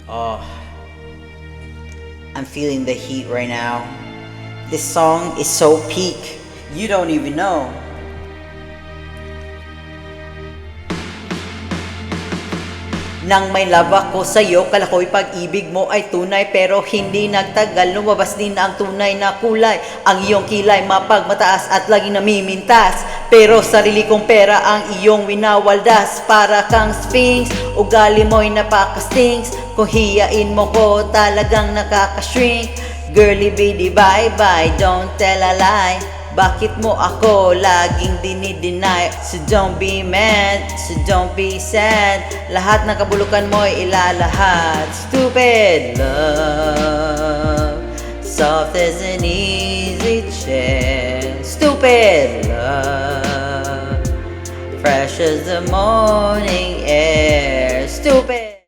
Oh, I'm feeling the heat right now. This song is so peak. You don't even know. Nang may love ako sa'yo, kala ko'y pag-ibig mo ay tunay. Pero hindi nagtagal, lumabas din ang tunay na kulay. Ang iyong kilay mapagmataas at laging namimintas. Pero sarili kong pera ang iyong winawaldas. Para kang sphinx, ugali mo'y napaka-stinks. Kung hiyain mo ko, talagang nakaka-shrink. Girly bitty bye bye, don't tell a lie. Bakit mo ako laging dinideny? So don't be mad, so don't be sad. Lahat ng kabulukan mo'y ilalahat. Stupid love, soft as an easy chair. Stupid love, fresh as the morning air. Stupid